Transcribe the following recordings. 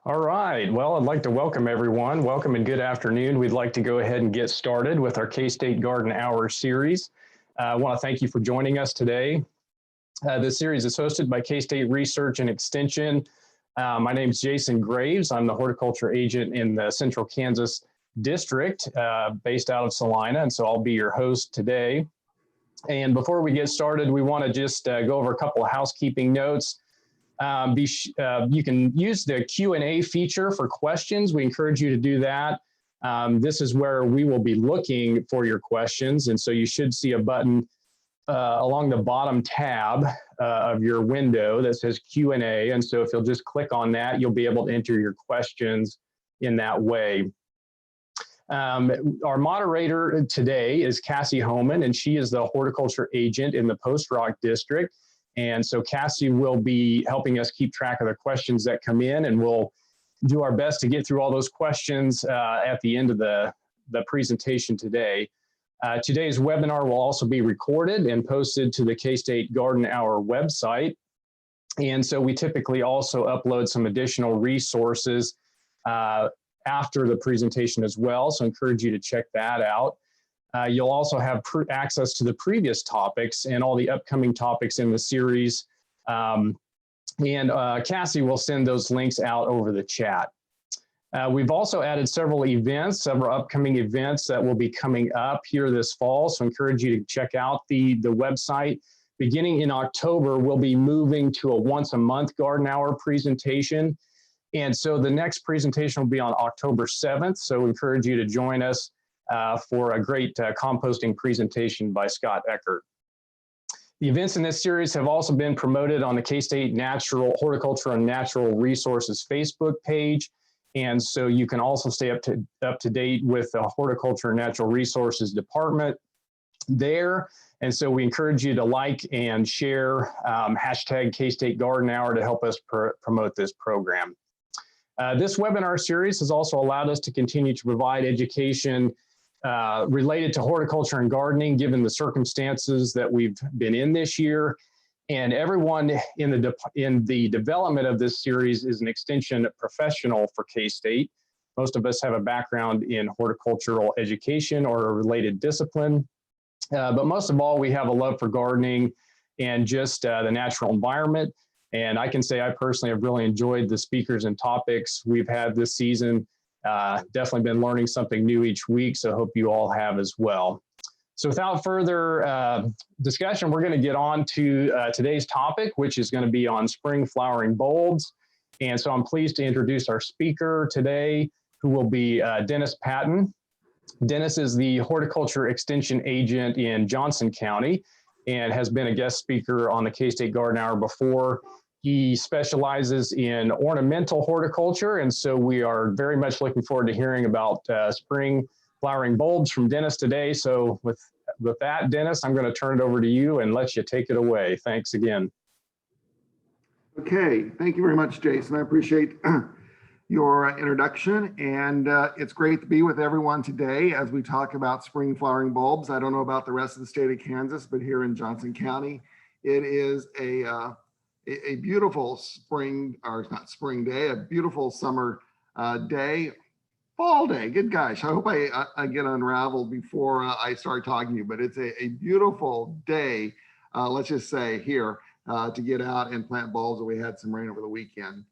All right. Well, I'd like to welcome everyone. Welcome and good afternoon. We'd like to go ahead and get started with our K-State Garden Hour series. I want to thank you for joining us today. This series is hosted by K-State Research and Extension. My name is Jason Graves. I'm the horticulture agent in the Central Kansas District based out of Salina, and so I'll be your host today. And before we get started, we want to just go over a couple of housekeeping notes. You can use the Q&A feature for questions. We encourage you to do that. This is where we will be looking for your questions. And so you should see a button along the bottom tab of your window that says Q&A. And so if you'll just click on that, you'll be able to enter your questions in that way. Our moderator today is Cassie Homan, and she is the horticulture agent in the Post Rock District. And so Cassie will be helping us keep track of the questions that come in, and we'll do our best to get through all those questions at the end of the presentation today. Today's webinar will also be recorded and posted to the K-State Garden Hour website. And so we typically also upload some additional resources after the presentation as well. So I encourage you to check that out. You'll also have access to the previous topics and all the upcoming topics in the series. Cassie will send those links out over the chat. We've also added several upcoming events that will be coming up here this fall. So I encourage you to check out the website. Beginning in October, we'll be moving to a once-a-month garden hour presentation. And so the next presentation will be on October 7th. So we encourage you to join us for a great composting presentation by Scott Eckert. The events in this series have also been promoted on the K-State Natural Horticulture and Natural Resources Facebook page. And so you can also stay up to date with the Horticulture and Natural Resources Department there. And so we encourage you to like and share hashtag K-State Garden Hour to help us promote this program. This webinar series has also allowed us to continue to provide education related to horticulture and gardening, given the circumstances that we've been in this year. And everyone in the development of this series is an extension professional for K-State. Most of us have a background in horticultural education or a related discipline. But most of all, we have a love for gardening and just the natural environment. And I can say I personally have really enjoyed the speakers and topics we've had this season. Definitely been learning something new each week, so I hope you all have as well. So without further discussion, we're going to get on to today's topic, which is going to be on spring flowering bulbs. And so I'm pleased to introduce our speaker today, who will be Dennis Patton. Dennis is the horticulture extension agent in Johnson County and has been a guest speaker on the K-State Garden Hour before. He specializes in ornamental horticulture, and so we are very much looking forward to hearing about spring flowering bulbs from Dennis today. So with that, Dennis, I'm going to turn it over to you and let you take it away. Thanks again. Okay, thank you very much, Jason. I appreciate your introduction, and it's great to be with everyone today as we talk about spring flowering bulbs. I don't know about the rest of the state of Kansas, but here in Johnson County, it is a beautiful spring, or not spring day, a beautiful summer day, fall day. Good gosh, I hope I get unraveled before I start talking to you, but it's a beautiful day, let's just say here, to get out and plant bulbs. We had some rain over the weekend.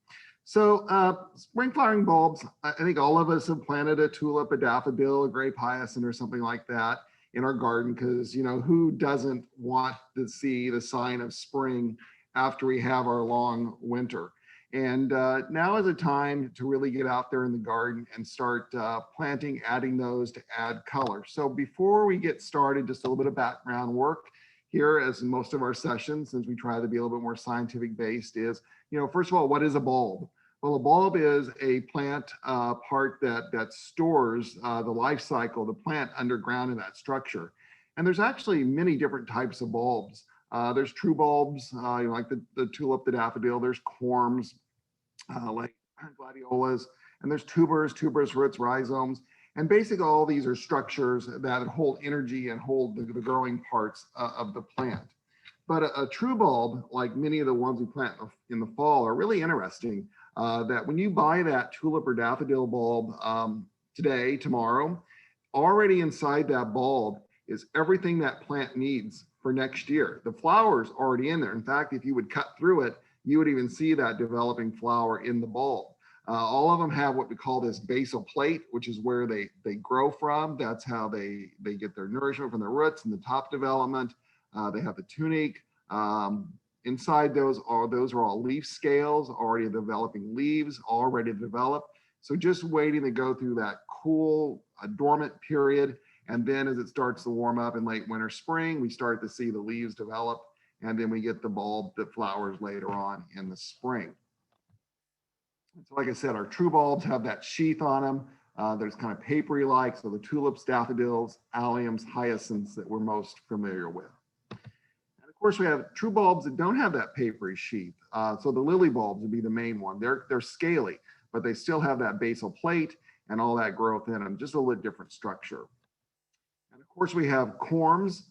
So spring flowering bulbs, I think all of us have planted a tulip, a daffodil, a grape hyacinth, or something like that in our garden, because, you know, who doesn't want to see the sign of spring after we have our long winter? And now is a time to really get out there in the garden and start planting, adding those to add color. So before we get started, just a little bit of background work here, as in most of our sessions, since we try to be a little bit more scientific based, is, you know, first of all, what is a bulb? Well, a bulb is a plant part that stores the life cycle of the plant underground in that structure. And there's actually many different types of bulbs. There's true bulbs, you know, like the tulip, the daffodil. There's corms, like gladiolas, and there's tubers, tuberous roots, rhizomes. And basically all these are structures that hold energy and hold the growing parts of the plant. But a true bulb, like many of the ones we plant in the fall, are really interesting. That when you buy that tulip or daffodil bulb today, tomorrow, already inside that bulb is everything that plant needs for next year. The flower's already in there. In fact, if you would cut through it, you would even see that developing flower in the bulb. All of them have what we call this basal plate, which is where they grow from. That's how they get their nourishment from the roots and the top development. They have the tunic. Inside those are all leaf scales, already developing leaves, already developed. So just waiting to go through that cool, dormant period. And then as it starts to warm up in late winter, spring, we start to see the leaves develop. And then we get the bulb that flowers later on in the spring. So like I said, our true bulbs have that sheath on them. There's kind of papery-like, so the tulips, daffodils, alliums, hyacinths that we're most familiar with. And of course, we have true bulbs that don't have that papery sheath. So the lily bulbs would be the main one. They're scaly, but they still have that basal plate and all that growth in them, just a little different structure. And of course, we have corms,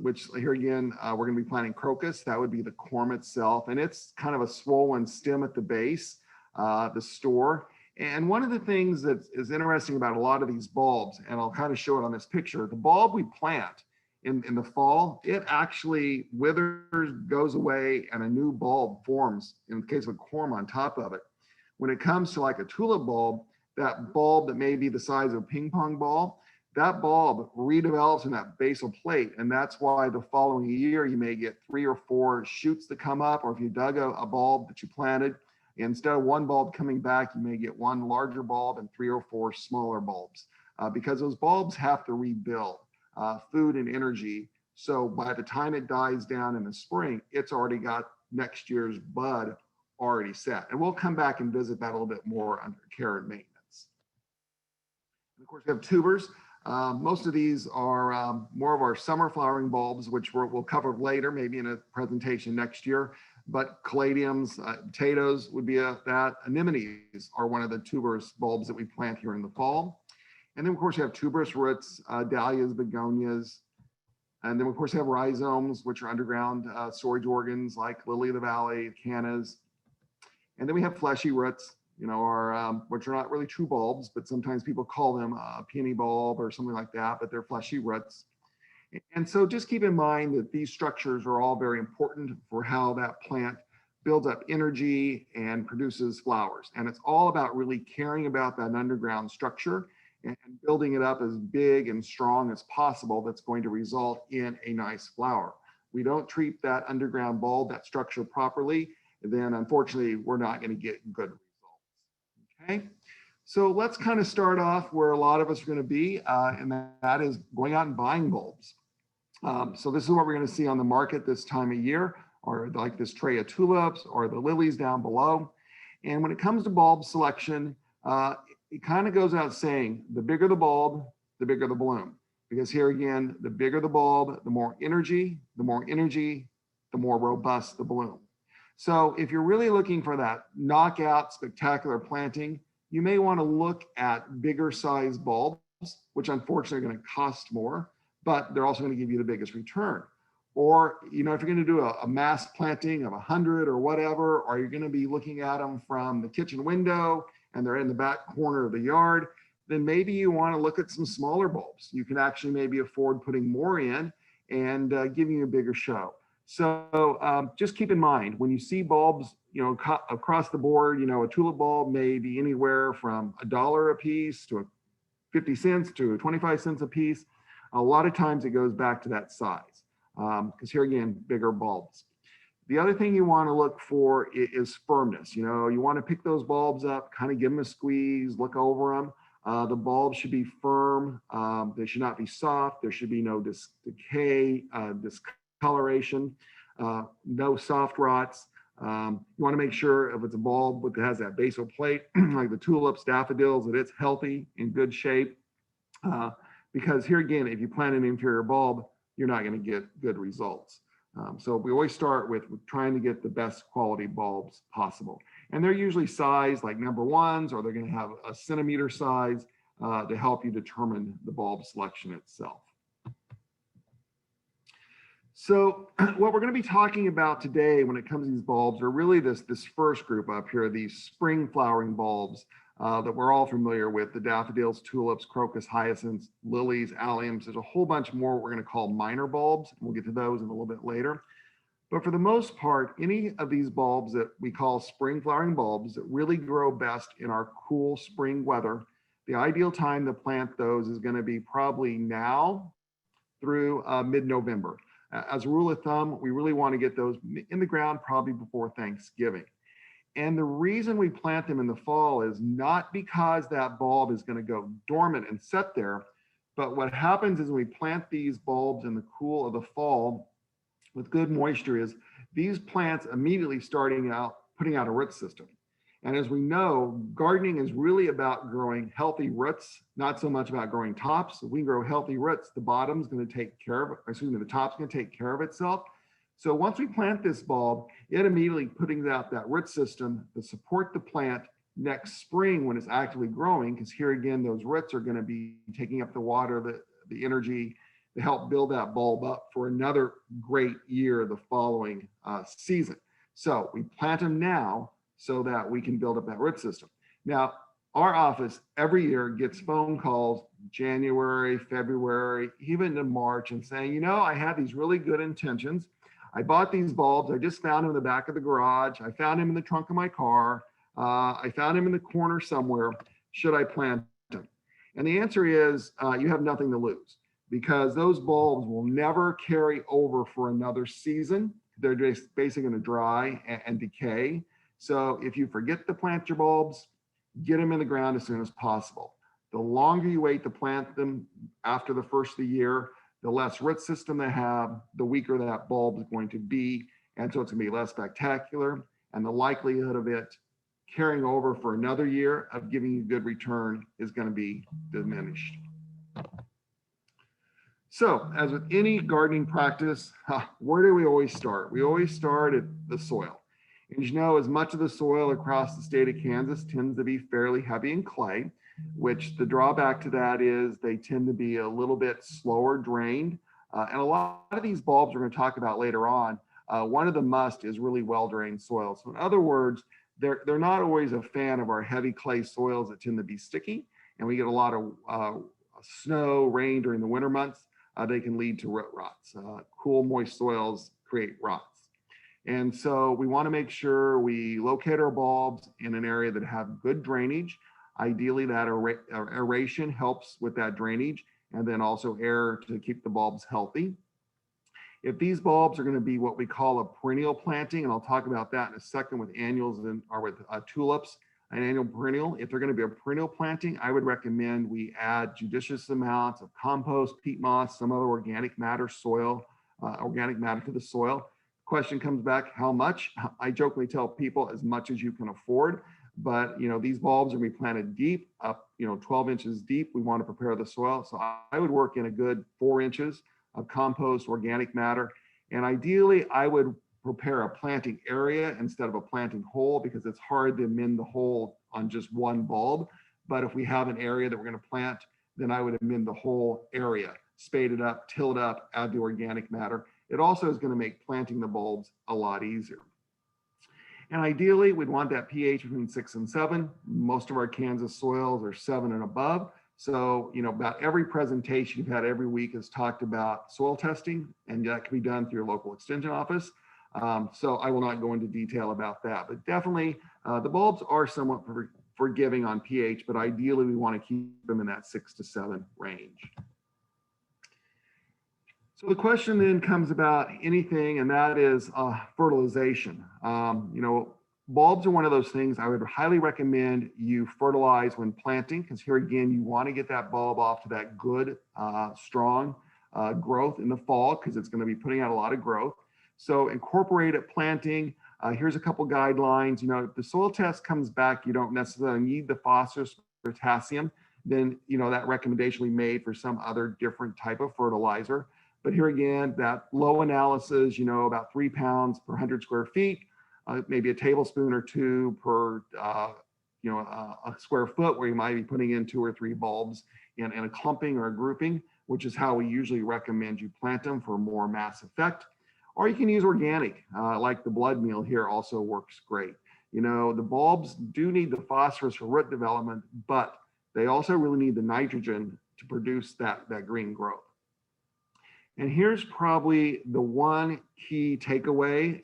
which here again, we're going to be planting crocus. That would be the corm itself, and it's kind of a swollen stem at the base. The store. And one of the things that is interesting about a lot of these bulbs, and I'll kind of show it on this picture, the bulb we plant in the fall, it actually withers, goes away, and a new bulb forms in the case of a corm on top of it. When it comes to like a tulip bulb, that bulb that may be the size of a ping pong ball, that bulb redevelops in that basal plate. And that's why the following year, you may get 3 or 4 shoots that come up, or if you dug a bulb that you planted, instead of one bulb coming back, you may get one larger bulb and 3 or 4 smaller bulbs because those bulbs have to rebuild food and energy. So by the time it dies down in the spring, it's already got next year's bud already set. And we'll come back and visit that a little bit more under care and maintenance. And of course, we have tubers. Most of these are more of our summer flowering bulbs, which we'll cover later, maybe in a presentation next year. But caladiums, potatoes would be that. Anemones are one of the tuberous bulbs that we plant here in the fall. And then of course you have tuberous roots, dahlias, begonias. And then of course you have rhizomes, which are underground storage organs like lily of the valley, cannas. And then we have fleshy roots, which are not really true bulbs, but sometimes people call them a peony bulb or something like that, but they're fleshy roots. And so just keep in mind that these structures are all very important for how that plant builds up energy and produces flowers. And it's all about really caring about that underground structure and building it up as big and strong as possible that's going to result in a nice flower. We don't treat that underground bulb, that structure properly, then unfortunately, we're not going to get good results. Okay. So let's kind of start off where a lot of us are going to be, and that is going out and buying bulbs. So this is what we're going to see on the market this time of year, or like this tray of tulips or the lilies down below. And when it comes to bulb selection, it kind of goes out saying the bigger the bulb, the bigger the bloom. Because here again, the bigger the bulb, the more energy, the more robust the bloom. So if you're really looking for that knockout spectacular planting, you may want to look at bigger size bulbs, which unfortunately are going to cost more, but they're also going to give you the biggest return. Or, if you're going to do a mass planting of 100 or whatever, or you're going to be looking at them from the kitchen window and they're in the back corner of the yard, then maybe you want to look at some smaller bulbs. You can actually maybe afford putting more in and giving you a bigger show. So just keep in mind, when you see bulbs, across the board, a tulip bulb may be anywhere from $1 a piece to 50 cents to 25 cents a piece. A lot of times it goes back to that size, because here again, bigger bulbs. The other thing you want to look for is firmness. You want to pick those bulbs up, kind of give them a squeeze, look over them. The bulbs should be firm. They should not be soft. There should be no decay, discoloration, no soft rots. You want to make sure if it's a bulb that has that basal plate, like the tulips, daffodils, that it's healthy, in good shape. Because here again, if you plant an inferior bulb, you're not going to get good results. So we always start with trying to get the best quality bulbs possible. And they're usually sized like number ones, or they're going to have a centimeter size to help you determine the bulb selection itself. So what we're going to be talking about today when it comes to these bulbs are really this first group up here, these spring flowering bulbs that we're all familiar with, the daffodils, tulips, crocus, hyacinths, lilies, alliums. There's a whole bunch more we're going to call minor bulbs. We'll get to those in a little bit later. But for the most part, any of these bulbs that we call spring flowering bulbs that really grow best in our cool spring weather, the ideal time to plant those is going to be probably now through mid-November. As a rule of thumb, we really want to get those in the ground probably before Thanksgiving. And the reason we plant them in the fall is not because that bulb is going to go dormant and set there, but what happens is when we plant these bulbs in the cool of the fall with good moisture is these plants immediately putting out a root system. And as we know, gardening is really about growing healthy roots, not so much about growing tops. If we grow healthy roots, the bottom's going to take care of it, the top's going to take care of itself. So once we plant this bulb, it immediately putting out that root system to support the plant next spring when it's actively growing, because here again, those roots are going to be taking up the water, the energy to help build that bulb up for another great year the following season. So we plant them now so that we can build up that root system. Now, our office every year gets phone calls January, February, even in March, and saying, you know, I had these really good intentions. I bought these bulbs. I just found them in the back of the garage. I found them in the trunk of my car. I found them in the corner somewhere. Should I plant them? And the answer is you have nothing to lose, because those bulbs will never carry over for another season. They're just basically going to dry and decay. So if you forget to plant your bulbs, get them in the ground as soon as possible. The longer you wait to plant them after the first of the year, the less root system they have, the weaker that bulb is going to be. And so it's going to be less spectacular. And the likelihood of it carrying over for another year of giving you good return is going to be diminished. So as with any gardening practice, where do we always start? We always start at the soil. And you know, as much of the soil across the state of Kansas tends to be fairly heavy in clay, which the drawback to that is they tend to be a little bit slower drained. And a lot of these bulbs we're going to talk about later on, one of the must is really well-drained soil. So in other words, they're not always a fan of our heavy clay soils that tend to be sticky, and we get a lot of snow, rain during the winter months. They can lead to root rots. Cool, moist soils create rots. And so we want to make sure we locate our bulbs in an area that have good drainage. Ideally, that aeration helps with that drainage, and then also air to keep the bulbs healthy. If these bulbs are going to be what we call a perennial planting, and I'll talk about that in a second with annuals or with tulips, an annual perennial. If they're going to be a perennial planting, I would recommend we add judicious amounts of compost, peat moss, some other organic matter to the soil. Question comes back, how much? I jokingly tell people as much as you can afford, but you know, these bulbs are going to be planted deep, up 12 inches deep. We want to prepare the soil. So I would work in a good 4 inches of compost, organic matter. And ideally, I would prepare a planting area instead of a planting hole, because it's hard to amend the hole on just one bulb. But if we have an area that we're going to plant, then I would amend the whole area, spade it up, till it up, add the organic matter. It also is going to make planting the bulbs a lot easier. And ideally, we'd want that pH between 6 and 7. Most of our Kansas soils are 7 and above. So, about every presentation you've had every week has talked about soil testing, and that can be done through your local extension office. So I will not go into detail about that, but definitely the bulbs are somewhat forgiving on pH, but ideally we want to keep them in that 6 to 7 range. So the question then comes about anything, and that is fertilization. Bulbs are one of those things I would highly recommend you fertilize when planting, because here again, you want to get that bulb off to that good, strong growth in the fall, because it's going to be putting out a lot of growth. So incorporate it planting. Here's a couple guidelines. If the soil test comes back, you don't necessarily need the phosphorus or potassium, then that recommendation we made for some other different type of fertilizer. But here again, that low analysis, about 3 pounds per 100 square feet, maybe a tablespoon or 2 per, a square foot, where you might be putting in 2 or 3 bulbs in a clumping or a grouping which is how we usually recommend you plant them for more mass effect. Or you can use organic, like the blood meal here also works great. You know, the bulbs do need the phosphorus for root development, but they also really need the nitrogen to produce that green growth. And here's probably the one key takeaway,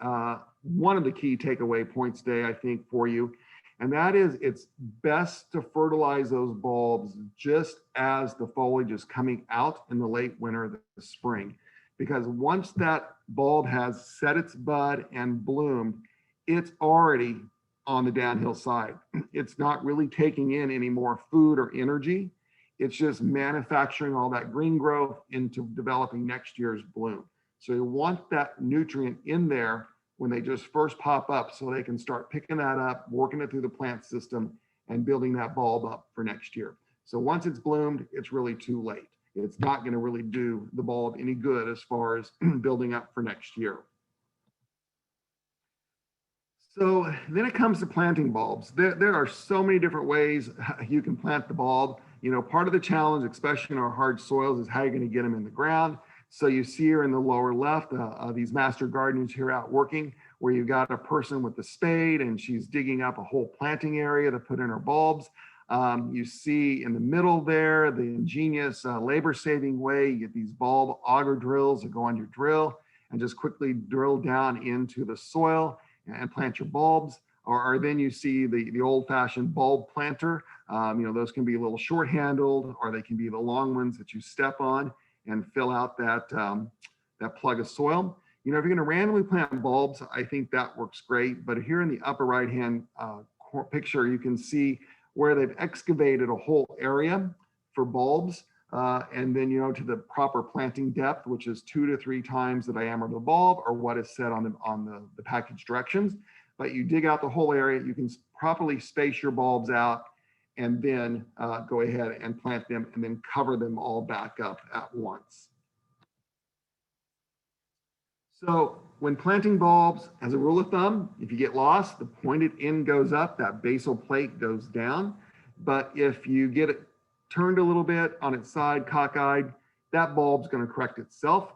one of the key takeaway points today, I think, for you. And that is, it's best to fertilize those bulbs just as the foliage is coming out in the late winter, the spring. Because once that bulb has set its bud and bloomed, it's already on the downhill side. It's not really taking in any more food or energy. It's just manufacturing all that green growth into developing next year's bloom. So you want that nutrient in there when they just first pop up so they can start picking that up, working it through the plant system and building that bulb up for next year. So once it's bloomed, it's really too late. It's not going to really do the bulb any good as far as building up for next year. So then it comes to planting bulbs. There are so many different ways you can plant the bulb. You know, part of the challenge, especially in our hard soils, is how you're going to get them in the ground. So you see here in the lower left, these master gardeners here out working, where you've got a person with the spade and she's digging up a whole planting area to put in her bulbs. You see in the middle there, the ingenious labor-saving way, you get these bulb auger drills that go on your drill and just quickly drill down into the soil and plant your bulbs. Or then you see the old-fashioned bulb planter. You know, those can be a little short-handled, or they can be the long ones that you step on and fill out that plug of soil. You know, if you're going to randomly plant bulbs, I think that works great. But here in the upper right-hand picture, you can see where they've excavated a whole area for bulbs, and then, you know, to the proper planting depth, which is 2 to 3 times the diameter of the bulb, or what is said on the package directions. But you dig out the whole area, you can properly space your bulbs out, and then go ahead and plant them and then cover them all back up at once. So when planting bulbs, as a rule of thumb, if you get lost, the pointed end goes up, that basal plate goes down. But if you get it turned a little bit on its side, cockeyed, that bulb's going to correct itself.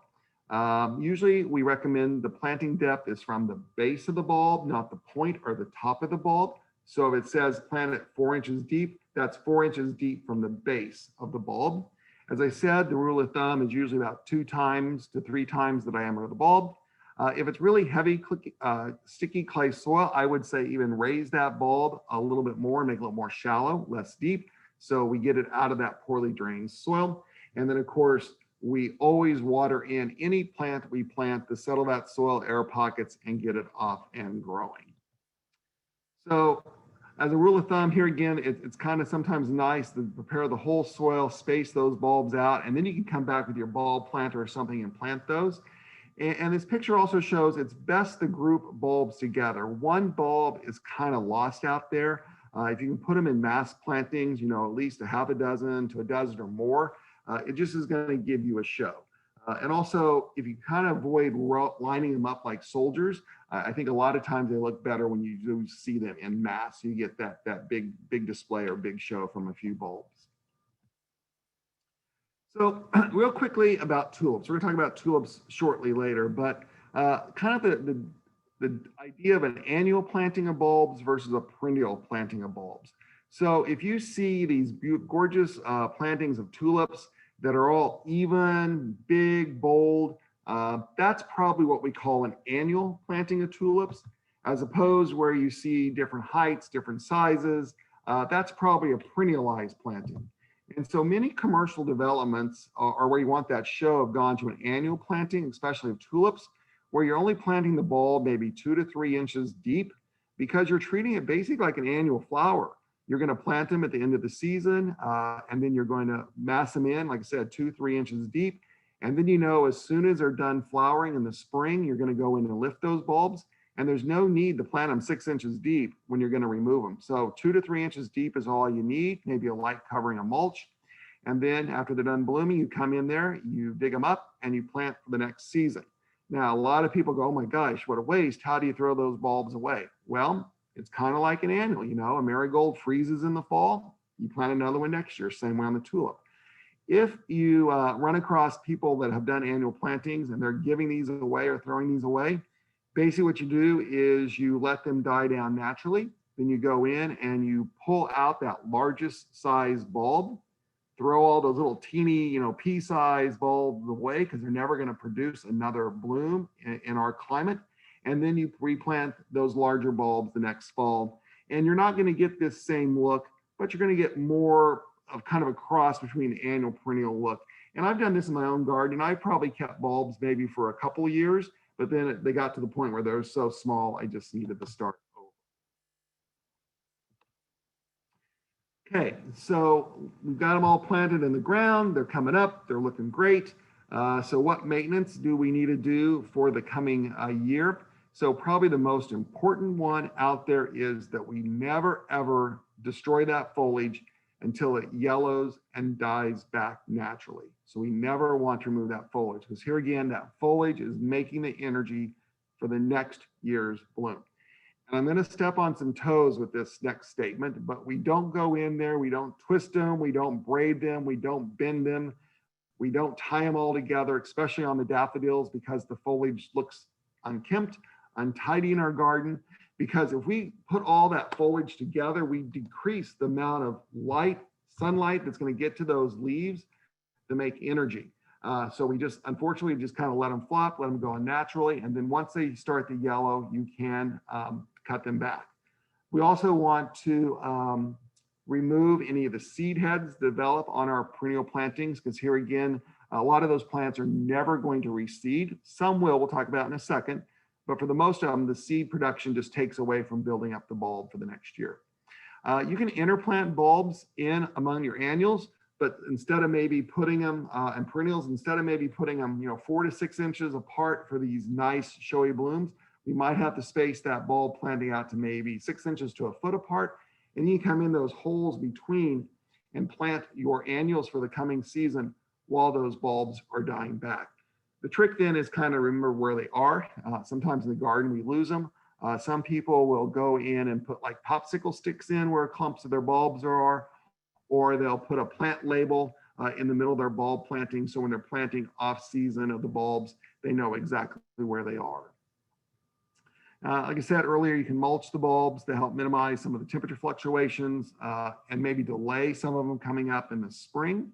Usually we recommend the planting depth is from the base of the bulb, not the point or the top of the bulb. So if it says plant it 4 inches deep, that's 4 inches deep from the base of the bulb. As I said, the rule of thumb is usually about 2 times to 3 times the diameter of the bulb. If it's really heavy, sticky clay soil, I would say even raise that bulb a little bit more, make it a little more shallow, less deep, so we get it out of that poorly drained soil. And then, of course, we always water in any plant we plant to settle that soil air pockets and get it off and growing. So as a rule of thumb here again, it's kind of sometimes nice to prepare the whole soil, space those bulbs out, and then you can come back with your bulb planter or something and plant those. And this picture also shows it's best to group bulbs together. One bulb is kind of lost out there. If you can put them in mass plantings, you know, at least a half a dozen to a dozen or more, it just is going to give you a show. And also, if you kind of avoid lining them up like soldiers, I think a lot of times they look better when you do see them in mass. You get that big display or big show from a few bulbs. So real quickly about tulips. We're going to talk about tulips shortly later, but kind of the idea of an annual planting of bulbs versus a perennial planting of bulbs. So if you see these gorgeous plantings of tulips that are all even, big, bold, that's probably what we call an annual planting of tulips, as opposed where you see different heights, different sizes. That's probably a perennialized planting. And so many commercial developments are where you want that show have gone to an annual planting, especially of tulips, where you're only planting the bulb maybe 2 to 3 inches deep, because you're treating it basically like an annual flower. You're going to plant them at the end of the season, and then you're going to mass them in, like I said, 2 to 3 inches deep. And then, you know, as soon as they're done flowering in the spring, you're going to go in and lift those bulbs. And there's no need to plant them 6 inches deep when you're going to remove them. So 2 to 3 inches deep is all you need, maybe a light covering of mulch. And then after they're done blooming, you come in there, you dig them up, and you plant for the next season. Now, a lot of people go, oh my gosh, what a waste. How do you throw those bulbs away? Well, it's kind of like an annual, you know, a marigold freezes in the fall, you plant another one next year, same way on the tulip. If you run across people that have done annual plantings and they're giving these away or throwing these away, basically what you do is you let them die down naturally. Then you go in and you pull out that largest size bulb, throw all those little teeny, pea-sized bulbs away because they're never going to produce another bloom in our climate. And then you replant those larger bulbs the next fall. And you're not going to get this same look, but you're going to get more of kind of a cross between the annual perennial look. And I've done this in my own garden. I probably kept bulbs maybe for a couple of years, but then they got to the point where they're so small, I just needed to start over. Okay, so we've got them all planted in the ground. They're coming up. They're looking great. So what maintenance do we need to do for the coming year? So probably the most important one out there is that we never, ever destroy that foliage until it yellows and dies back naturally. So we never want to remove that foliage because here again, that foliage is making the energy for the next year's bloom. And I'm going to step on some toes with this next statement, but we don't go in there, we don't twist them, we don't braid them, we don't bend them, we don't tie them all together, especially on the daffodils because the foliage looks unkempt, untidy in our garden. Because if we put all that foliage together, we decrease the amount of sunlight that's going to get to those leaves to make energy. So we just, unfortunately, just kind of let them flop, let them go on naturally. And then once they start to yellow, you can cut them back. We also want to remove any of the seed heads develop on our perennial plantings, because here again, a lot of those plants are never going to reseed. Some will, we'll talk about in a second. But for the most of them, the seed production just takes away from building up the bulb for the next year. You can interplant bulbs in among your annuals, but instead of maybe putting them and perennials, instead of maybe putting them 4 to 6 inches apart for these nice showy blooms, we might have to space that bulb planting out to maybe 6 inches to a foot apart. And you can come in those holes between and plant your annuals for the coming season while those bulbs are dying back. The trick then is kind of remember where they are. Sometimes in the garden we lose them. Some people will go in and put like popsicle sticks in where clumps of their bulbs are, or they'll put a plant label in the middle of their bulb planting. So when they're planting off season of the bulbs, they know exactly where they are. Like I said earlier, you can mulch the bulbs to help minimize some of the temperature fluctuations and maybe delay some of them coming up in the spring.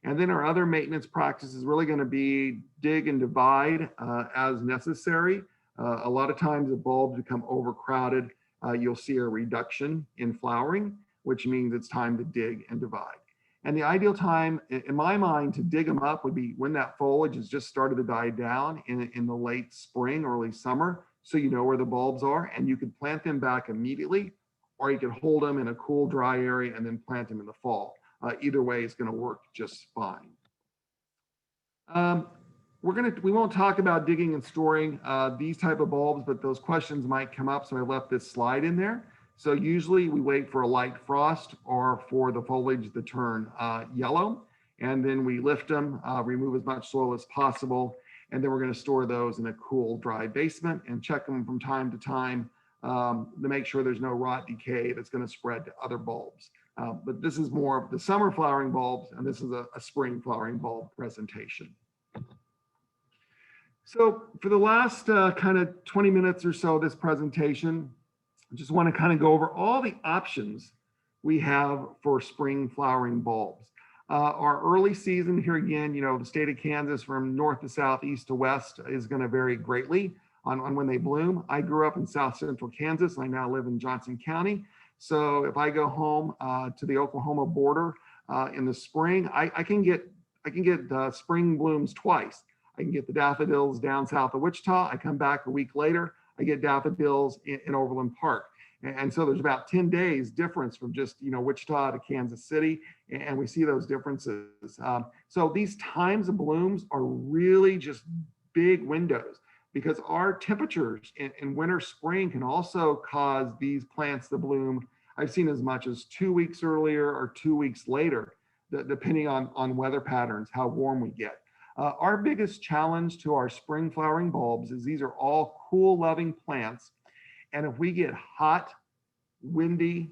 And then our other maintenance practice is really going to be dig and divide as necessary. A lot of times the bulbs become overcrowded. You'll see a reduction in flowering, which means it's time to dig and divide. And the ideal time, in my mind, to dig them up would be when that foliage has just started to die down in the late spring, early summer, so you know where the bulbs are, and you could plant them back immediately, or you could hold them in a cool, dry area and then plant them in the fall. Either way, it's going to work just fine. We won't talk about digging and storing these type of bulbs, but those questions might come up, so I left this slide in there. So usually we wait for a light frost or for the foliage to turn yellow, and then we lift them, remove as much soil as possible, and then we're going to store those in a cool, dry basement and check them from time to time to make sure there's no rot decay that's going to spread to other bulbs. But this is more of the summer flowering bulbs, and this is a spring flowering bulb presentation. So for the last kind of 20 minutes or so of this presentation, I just want to kind of go over all the options we have for spring flowering bulbs. Our early season here again, the state of Kansas from north to south, east to west is going to vary greatly on when they bloom. I grew up in south central Kansas, and I now live in Johnson County. So if I go home to the Oklahoma border in the spring, I can get spring blooms twice. I can get the daffodils down south of Wichita. I come back a week later, I get daffodils in Overland Park. And so there's about 10 days difference from just, Wichita to Kansas City, and we see those differences. So these times of blooms are really just big windows, because our temperatures in winter, spring can also cause these plants to bloom. I've seen as much as 2 weeks earlier or 2 weeks later, depending on weather patterns, how warm we get. Our biggest challenge to our spring flowering bulbs is these are all cool loving plants. And if we get hot, windy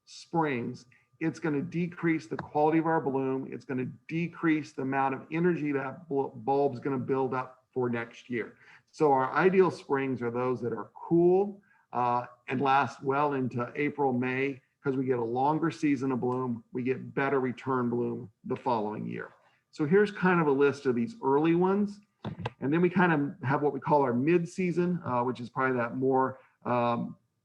springs, it's going to decrease the quality of our bloom. It's going to decrease the amount of energy that bulb's going to build up for next year. So our ideal springs are those that are cool and last well into April, May, because we get a longer season of bloom. We get better return bloom the following year. So here's kind of a list of these early ones. And then we kind of have what we call our mid-season, which is probably that more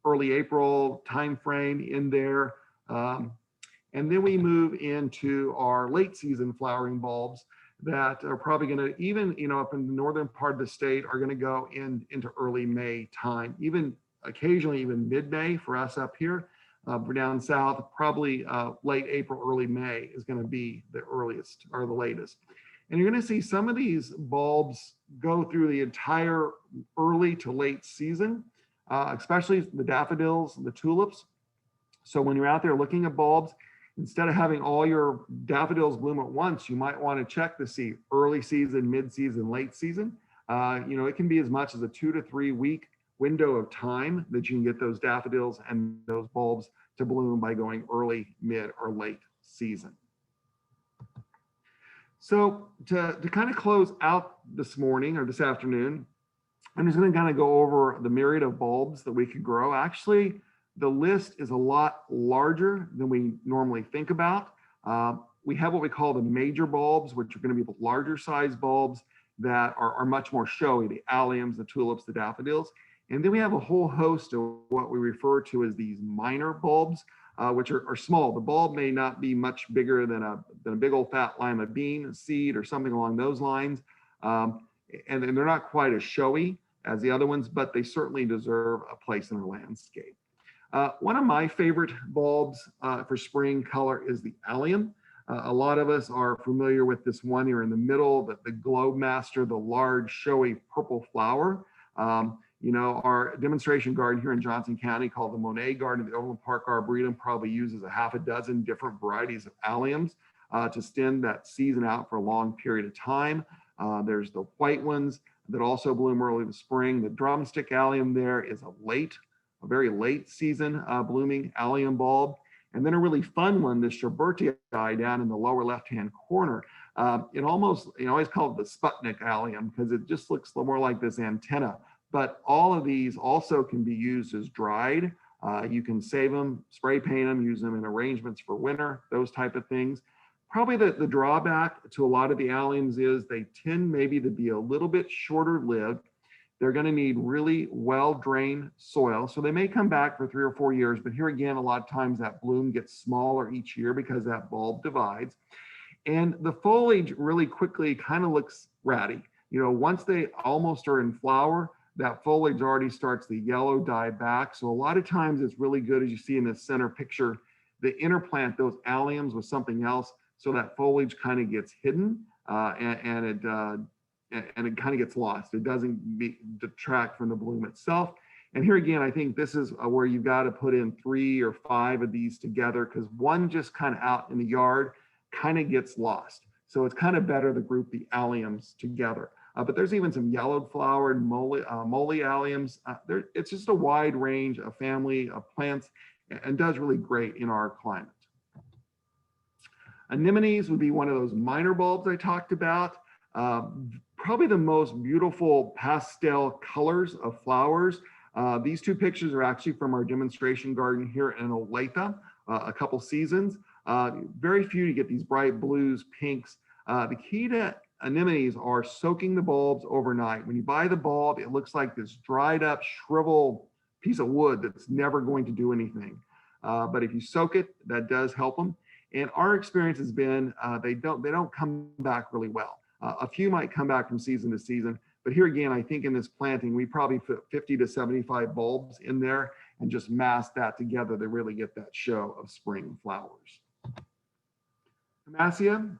early April timeframe in there. And then we move into our late season flowering bulbs that are probably going to, even, up in the northern part of the state, are going to go into early May time, even occasionally even mid-May for us up here. For down south, probably late April, early May is going to be the earliest or the latest. And you're going to see some of these bulbs go through the entire early to late season, especially the daffodils and the tulips. So when you're out there looking at bulbs, instead of having all your daffodils bloom at once, you might want to check to see early season, mid-season, late season. It can be as much as a 2 to 3 week window of time that you can get those daffodils and those bulbs to bloom by going early, mid, or late season. So to kind of close out this morning or this afternoon, I'm just going to kind of go over the myriad of bulbs that we could grow. Actually, the list is a lot larger than we normally think about. We have what we call the major bulbs, which are going to be the larger size bulbs that are much more showy, the alliums, the tulips, the daffodils. And then we have a whole host of what we refer to as these minor bulbs, which are small. The bulb may not be much bigger than a big old fat lima bean, a seed, or something along those lines. And they're not quite as showy as the other ones, but they certainly deserve a place in the landscape. One of my favorite bulbs for spring color is the allium. A lot of us are familiar with this one here in the middle, the Globe Master, the large showy purple flower. Our demonstration garden here in Johnson County called the Monet Garden, the Overland Park Arboretum, probably uses a half a dozen different varieties of alliums to extend that season out for a long period of time. There's the white ones that also bloom early in the spring. The drumstick allium there is a very late season blooming allium bulb. And then a really fun one, the Schubertii down in the lower left-hand corner. It almost, I always call it the Sputnik allium because it just looks more like this antenna. But all of these also can be used as dried. You can save them, spray paint them, use them in arrangements for winter, those type of things. Probably the drawback to a lot of the alliums is they tend maybe to be a little bit shorter lived. They're going to need really well-drained soil. So they may come back for 3 or 4 years, but here again, a lot of times that bloom gets smaller each year because that bulb divides. And the foliage really quickly kind of looks ratty. Once they almost are in flower, that foliage already starts to yellow die back. So a lot of times it's really good, as you see in the center picture, to interplant those alliums with something else so that foliage kind of gets hidden and it kind of gets lost. It doesn't detract from the bloom itself. And here again, I think this is where you've got to put in 3 or 5 of these together because one just kind of out in the yard kind of gets lost. So it's kind of better to group the alliums together. But there's even some yellowed flowered moly alliums. It's just a wide range of family of plants and does really great in our climate. Anemones would be one of those minor bulbs I talked about. Probably the most beautiful pastel colors of flowers. These 2 pictures are actually from our demonstration garden here in Olathe, a couple seasons. Very few to get these bright blues, pinks. The key to anemones are soaking the bulbs overnight. When you buy the bulb, it looks like this dried up, shriveled piece of wood that's never going to do anything. But if you soak it, that does help them. And our experience has been they don't come back really well. A few might come back from season to season, but here again, I think in this planting, we probably put 50 to 75 bulbs in there and just mass that together to really get that show of spring flowers. Camassia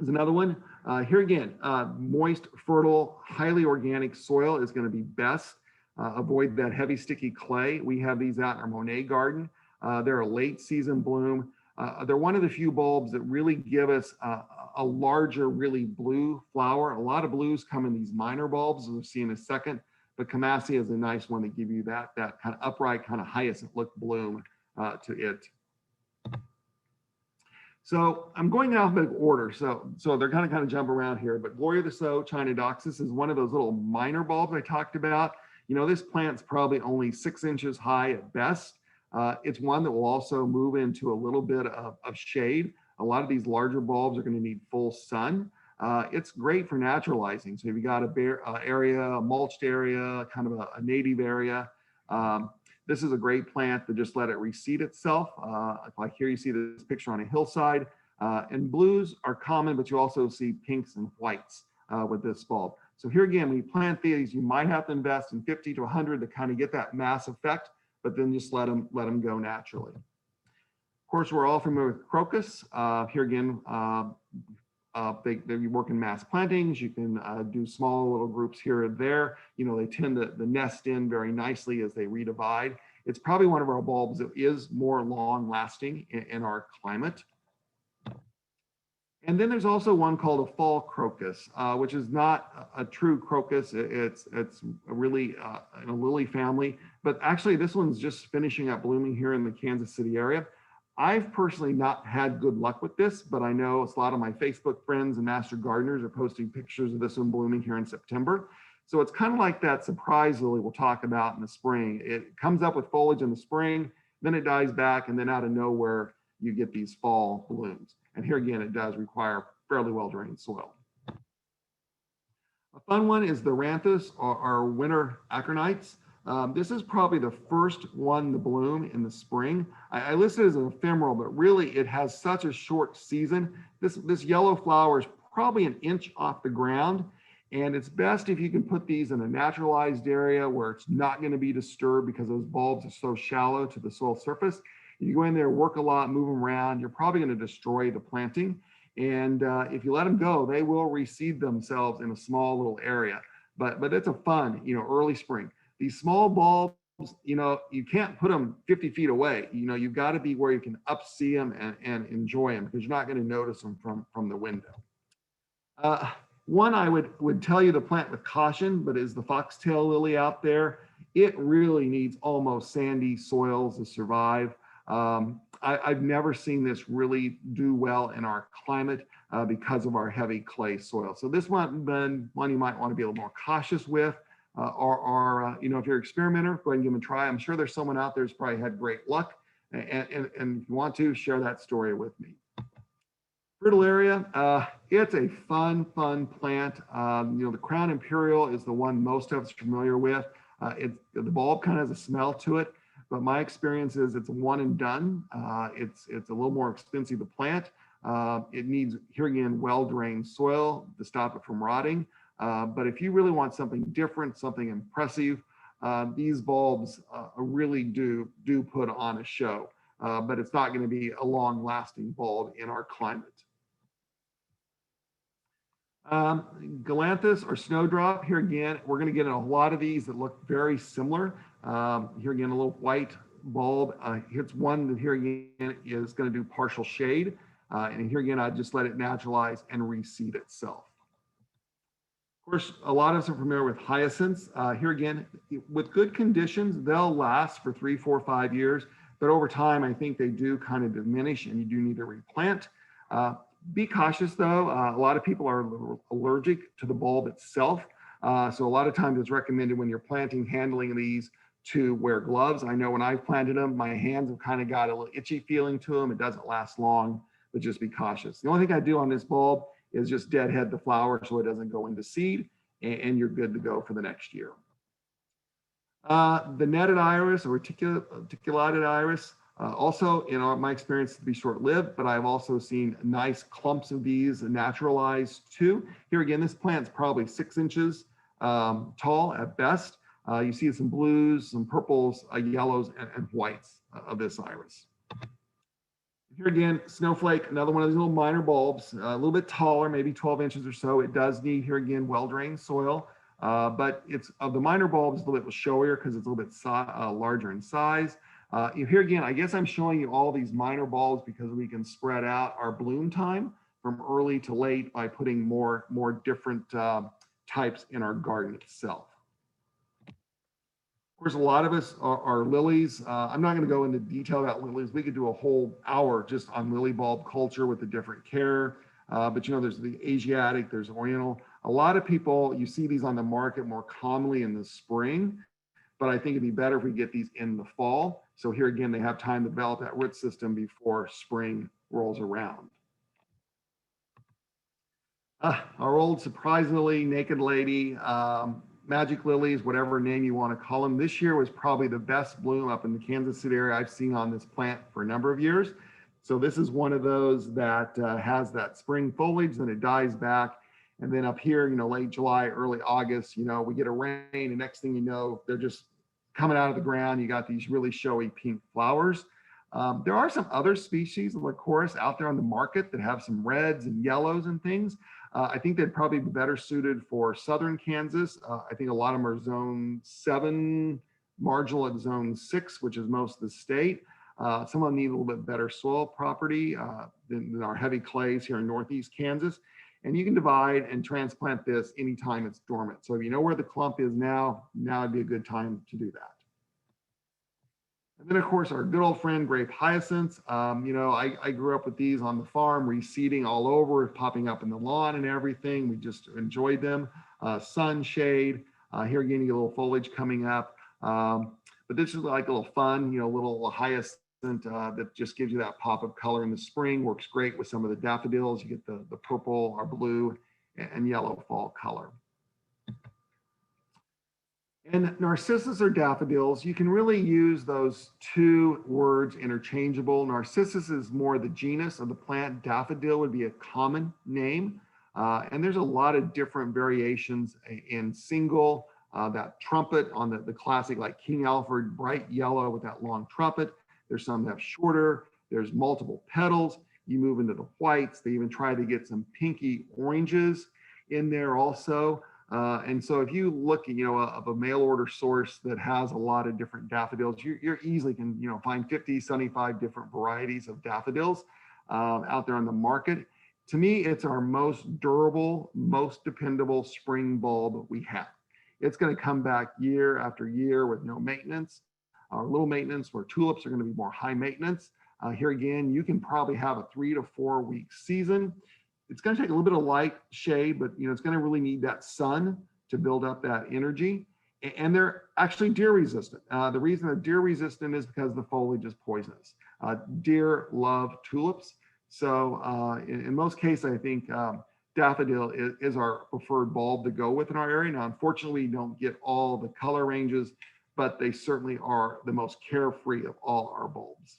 is another one. Here again, moist, fertile, highly organic soil is going to be best. Avoid that heavy, sticky clay. We have these out in our Monet garden. They're a late season bloom. They're one of the few bulbs that really give us a larger, really blue flower. A lot of blues come in these minor bulbs, as we'll see in a second, but Camassia is a nice one to give you that kind of upright, kind of hyacinth look bloom to it. So I'm going in alphabetical order. So they're kind of jump around here, but Gloria the So, Chinodoxis is one of those little minor bulbs I talked about. You know, this plant's probably only 6 inches high at best. It's one that will also move into a little bit of shade. A lot of these larger bulbs are going to need full sun. It's great for naturalizing. So if you got a bare area, a mulched area, kind of a native area, this is a great plant to just let it reseed itself. Like here you see this picture on a hillside, and blues are common, but you also see pinks and whites with this bulb. So here again, when you plant these, you might have to invest in 50 to 100 to kind of get that mass effect, but then just let them go naturally. Of course, we're all familiar with crocus. Here again, they work in mass plantings. You can do small little groups here and there. You know, they tend to nest in very nicely as they redivide. It's probably one of our bulbs that is more long lasting in our climate. And then there's also one called a fall crocus, which is not a true crocus. It's really in a lily family, but actually this one's just finishing up blooming here in the Kansas City area. I've personally not had good luck with this, but I know a lot of my Facebook friends and master gardeners are posting pictures of this one blooming here in September. So it's kind of like that surprise lily we'll talk about in the spring. It comes up with foliage in the spring, then it dies back, and then out of nowhere, you get these fall blooms. And here again, it does require fairly well-drained soil. A fun one is the Ranthus or winter acornites. This is probably the first one to bloom in the spring. I listed it as an ephemeral, but really it has such a short season. This yellow flower is probably an inch off the ground, and it's best if you can put these in a naturalized area where it's not going to be disturbed because those bulbs are so shallow to the soil surface. You go in there, work a lot, move them around, you're probably going to destroy the planting. And if you let them go, they will reseed themselves in a small little area. But it's a fun, early spring. These small bulbs, you can't put them 50 feet away. You've got to be where you can upsee them and enjoy them because you're not going to notice them from the window. One I would tell you to plant with caution, but is the foxtail lily out there. It really needs almost sandy soils to survive. I've never seen this really do well in our climate because of our heavy clay soil. So this one you might want to be a little more cautious with, or if you're an experimenter, go ahead and give them a try. I'm sure there's someone out there who's probably had great luck, and if you want to, share that story with me. Fritillaria, it's a fun plant. The Crown Imperial is the one most of us are familiar with. The bulb kind of has a smell to it. But my experience is it's a one and done. It's a little more expensive to plant. It needs, here again, well-drained soil to stop it from rotting. But if you really want something different, something impressive, these bulbs really do put on a show. But it's not going to be a long-lasting bulb in our climate. Galanthus or snowdrop, here again, we're going to get in a lot of these that look very similar. Here again, a little white bulb. Here's one that here again is going to do partial shade. And here again, I just let it naturalize and reseed itself. Of course, a lot of us are familiar with hyacinths. Here again, with good conditions, they'll last for 3, 4, 5 years. But over time, I think they do kind of diminish and you do need to replant. Be cautious though. A lot of people are allergic to the bulb itself. So a lot of times it's recommended when you're planting, handling these, to wear gloves. I know when I've planted them, my hands have kind of got a little itchy feeling to them. It doesn't last long, but just be cautious. The only thing I do on this bulb is just deadhead the flower so it doesn't go into seed, and you're good to go for the next year. The netted iris or reticulated iris, also in my experience to be short-lived, but I've also seen nice clumps of these naturalized too. Here again, this plant's probably 6 inches tall at best. You see some blues, some purples, yellows, and whites of this iris. Here again, snowflake, another one of these little minor bulbs, a little bit taller, maybe 12 inches or so. It does need, here again, well-drained soil, but it's of the minor bulbs, a little bit showier because it's a little bit larger in size. Here again, I guess I'm showing you all these minor bulbs because we can spread out our bloom time from early to late by putting more different types in our garden itself. Of course, a lot of us are lilies. I'm not going to go into detail about lilies. We could do a whole hour just on lily bulb culture with the different care. But there's the Asiatic, there's Oriental. A lot of people, you see these on the market more commonly in the spring, but I think it'd be better if we get these in the fall. So here again, they have time to develop that root system before spring rolls around. Our old, surprisingly, naked lady, magic lilies, whatever name you want to call them. This year was probably the best bloom up in the Kansas City area I've seen on this plant for a number of years. So this is one of those that has that spring foliage, then it dies back. And then up here, late July, early August, we get a rain, and next thing you know, they're just coming out of the ground. You got these really showy pink flowers. There are some other species of Lycoris out there on the market that have some reds and yellows and things. I think they'd probably be better suited for southern Kansas. I think a lot of them are zone 7, marginal at zone 6, which is most of the state. Some of them need a little bit better soil property than our heavy clays here in northeast Kansas. And you can divide and transplant this anytime it's dormant. So if you know where the clump is now would be a good time to do that. And then, of course, our good old friend grape hyacinths. I grew up with these on the farm, reseeding all over, popping up in the lawn and everything. We just enjoyed them. Sun, shade. Here again, you get a little foliage coming up. But this is like a little fun, little hyacinth that just gives you that pop of color in the spring. Works great with some of the daffodils. You get the purple or blue and yellow fall color. And narcissus or daffodils, you can really use those two words interchangeable. Narcissus is more the genus of the plant. Daffodil would be a common name. And there's a lot of different variations in single, that trumpet on the classic, like King Alfred, bright yellow with that long trumpet. There's some that have shorter. There's multiple petals. You move into the whites. They even try to get some pinky oranges in there also. And so if you look at, of a mail order source that has a lot of different daffodils, you're easily can, find 50, 75 different varieties of daffodils out there on the market. To me, it's our most durable, most dependable spring bulb we have. It's going to come back year after year with no maintenance or little maintenance, where tulips are going to be more high maintenance. Here again, you can probably have a 3 to 4 week season. It's going to take a little bit of light shade, but it's going to really need that sun to build up that energy. And they're actually deer resistant. The reason they're deer resistant is because the foliage is poisonous. Deer love tulips. So in most cases, I think daffodil is our preferred bulb to go with in our area. Now, unfortunately, we don't get all the color ranges, but they certainly are the most carefree of all our bulbs.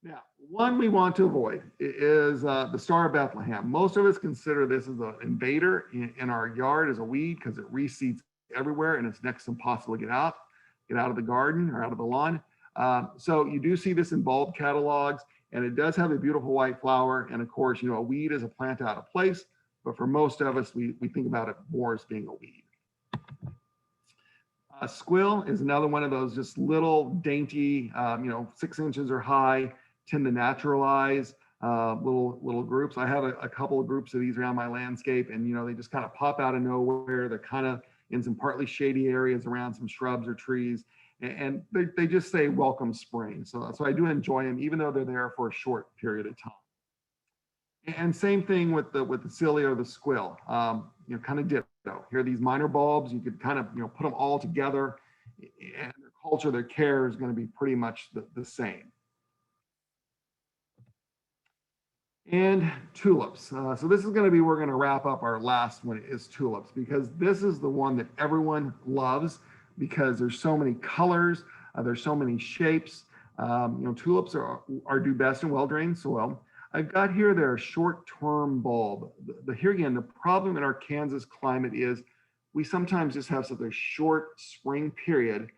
Now, one we want to avoid is the Star of Bethlehem. Most of us consider this as an invader in our yard as a weed because it reseeds everywhere and it's next to impossible to get out of the garden or out of the lawn. So you do see this in bulb catalogs, and it does have a beautiful white flower. And of course, a weed is a plant out of place, but for most of us, we think about it more as being a weed. Squill is another one of those just little dainty, 6 inches or high, tend to naturalize little groups. I have a couple of groups of these around my landscape, and they just kind of pop out of nowhere. They're kind of in some partly shady areas around some shrubs or trees, and they just say welcome spring. So I do enjoy them, even though they're there for a short period of time. And same thing with the cilia or the squill, kind of ditto. Here are these minor bulbs. You could kind of put them all together, and their culture, their care is going to be pretty much the same. And tulips. So this is going to be, we're going to wrap up our last one is tulips, because this is the one that everyone loves because there's so many colors, there's so many shapes. Tulips are do best in well-drained soil. I've got here their short-term bulb. Here again, the problem in our Kansas climate is we sometimes just have such a short spring period,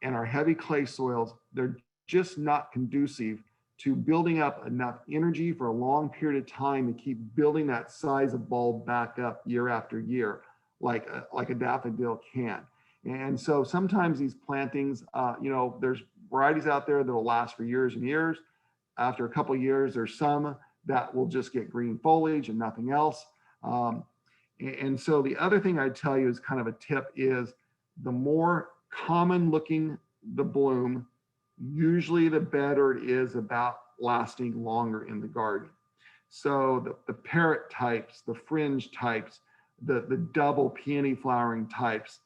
and our heavy clay soils, they're just not conducive to building up enough energy for a long period of time to keep building that size of bulb back up year after year, like a daffodil can. And so sometimes these plantings, there's varieties out there that will last for years and years. After a couple of years, there's some that will just get green foliage and nothing else. And so the other thing I'd tell you is kind of a tip is the more common looking the bloom, usually the better it is about lasting longer in the garden. So the parrot types, the fringe types, the double peony flowering types,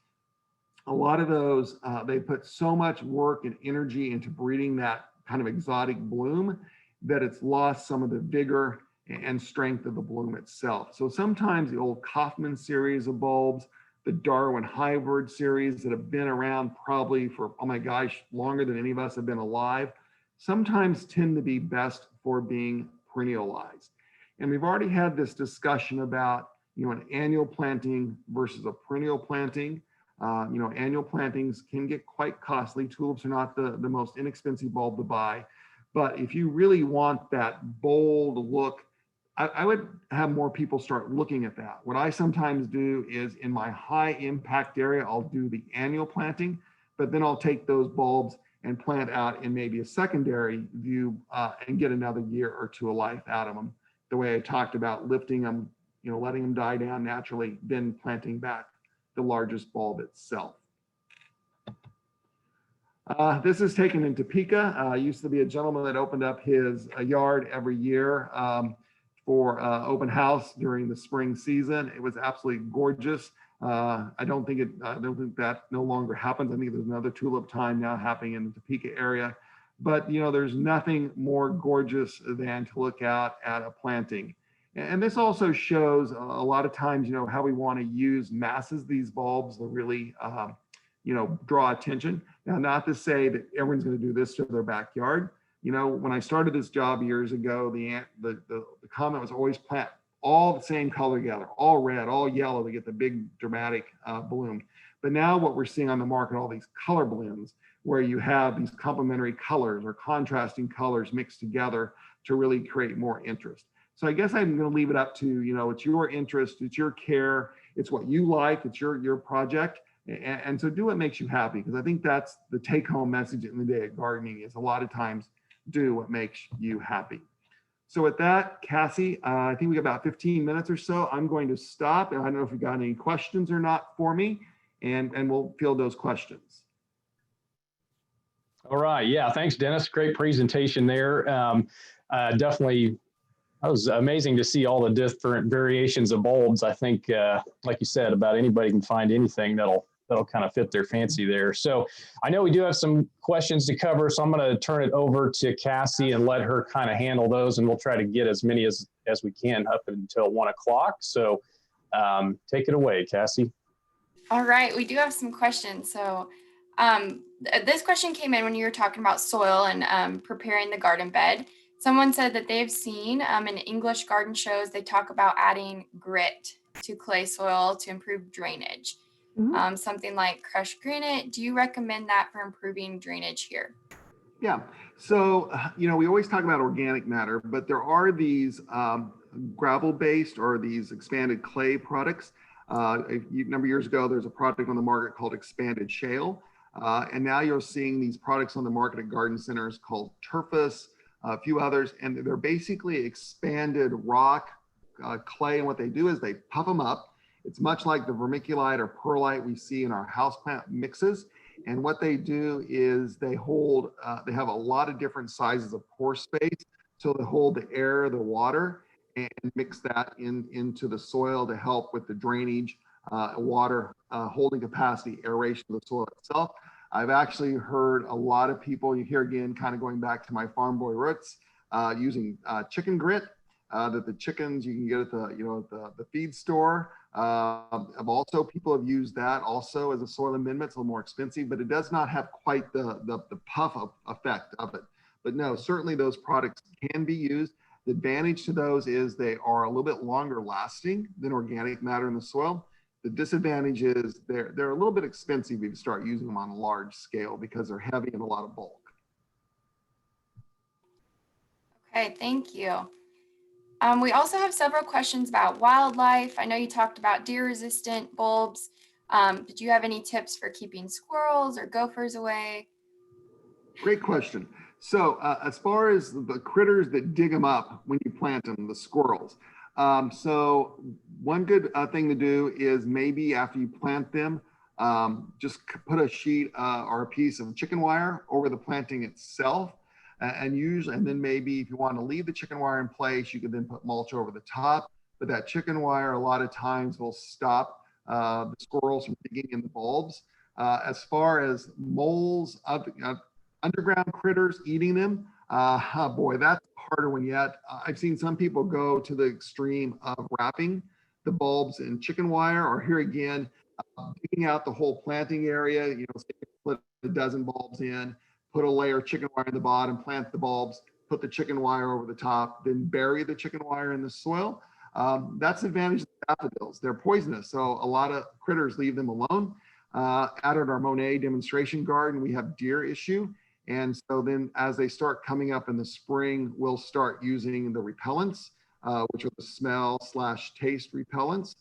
a lot of those, they put so much work and energy into breeding that kind of exotic bloom that it's lost some of the vigor and strength of the bloom itself. So sometimes the old Kaufman series of bulbs, the Darwin Hybrid series that have been around probably for, oh my gosh, longer than any of us have been alive, sometimes tend to be best for being perennialized. And we've already had this discussion about, an annual planting versus a perennial planting. Annual plantings can get quite costly. Tulips are not the most inexpensive bulb to buy. But if you really want that bold look, I would have more people start looking at that. What I sometimes do is in my high impact area, I'll do the annual planting, but then I'll take those bulbs and plant out in maybe a secondary view and get another year or two of life out of them. The way I talked about lifting them, letting them die down naturally, then planting back the largest bulb itself. This is taken in Topeka. Used to be a gentleman that opened up his yard every year for open house during the spring season. It was absolutely gorgeous. I don't think that no longer happens. I think there's another tulip time now happening in the Topeka area. But there's nothing more gorgeous than to look out at a planting. And this also shows a lot of times, how we want to use masses these bulbs to really, draw attention. Now, not to say that everyone's going to do this to their backyard. When I started this job years ago, the comment was always plant all the same color together, all red, all yellow to get the big dramatic bloom. But now what we're seeing on the market, all these color blends, where you have these complementary colors or contrasting colors mixed together to really create more interest. So I guess I'm going to leave it up to, it's your interest, it's your care, it's what you like, it's your project. And so do what makes you happy, because I think that's the take home message in the day of gardening is a lot of times do what makes you happy. So with that, Cassie, I think we got about 15 minutes or so. I'm going to stop. And I don't know if you got any questions or not for me, and we'll field those questions. All right. Yeah. Thanks, Dennis. Great presentation there. Definitely. That was amazing to see all the different variations of bulbs. I think, like you said, about anybody can find anything that'll kind of fit their fancy there. So I know we do have some questions to cover, so I'm going to turn it over to Cassie and let her kind of handle those, and we'll try to get as many as we can up until 1 o'clock. So take it away, Cassie. All right, we do have some questions. So this question came in when you were talking about soil and preparing the garden bed. Someone said that they've seen in English garden shows, they talk about adding grit to clay soil to improve drainage. Mm-hmm. Something like crushed granite. Do you recommend that for improving drainage here? Yeah. So, we always talk about organic matter, but there are these gravel-based or these expanded clay products. A number of years ago, there's a product on the market called expanded shale. And now you're seeing these products on the market at garden centers called Turfus, a few others, and they're basically expanded rock clay. And what they do is they puff them up. It's much like the vermiculite or perlite we see in our houseplant mixes. And what they do is they hold, they have a lot of different sizes of pore space. So they hold the air, the water, and mix that into the soil to help with the drainage, water holding capacity, aeration of the soil itself. I've actually heard a lot of people, you hear again, kind of going back to my farm boy roots, using chicken grit that the chickens you can get at the feed store. Also, people have used that also as a soil amendment. It's a little more expensive, but it does not have quite the puff effect of it. But no, certainly those products can be used. The advantage to those is they are a little bit longer lasting than organic matter in the soil. The disadvantage is they're a little bit expensive if you start using them on a large scale because they're heavy and a lot of bulk. Okay, thank you. We also have several questions about wildlife. I know you talked about deer-resistant bulbs. Did you have any tips for keeping squirrels or gophers away? Great question. So as far as the critters that dig them up when you plant them, the squirrels. So one good thing to do is maybe after you plant them, just put a sheet or a piece of chicken wire over the planting itself. And then maybe if you want to leave the chicken wire in place, you could then put mulch over the top. But that chicken wire a lot of times will stop the squirrels from digging in the bulbs. As far as moles, underground critters eating them, boy, that's a harder one yet. I've seen some people go to the extreme of wrapping the bulbs in chicken wire, or here again, digging out the whole planting area, split a dozen bulbs in, put a layer of chicken wire in the bottom, plant the bulbs, put the chicken wire over the top, then bury the chicken wire in the soil. That's the advantage of daffodils. They're poisonous, so a lot of critters leave them alone. Out at our Monet demonstration garden, we have deer issue. And so then as they start coming up in the spring, we'll start using the repellents, which are the smell/taste repellents.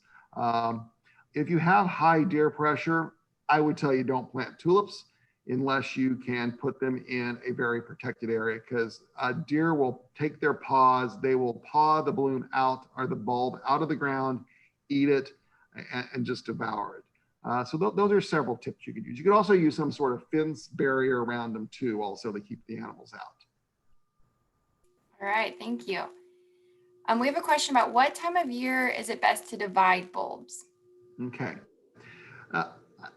If you have high deer pressure, I would tell you don't plant tulips unless you can put them in a very protected area, because deer will take their paws, they will paw the bloom out or the bulb out of the ground, eat it, and just devour it. So those are several tips you could use. You could also use some sort of fence barrier around them too, also to keep the animals out. All right, thank you. We have a question about what time of year is it best to divide bulbs? Okay.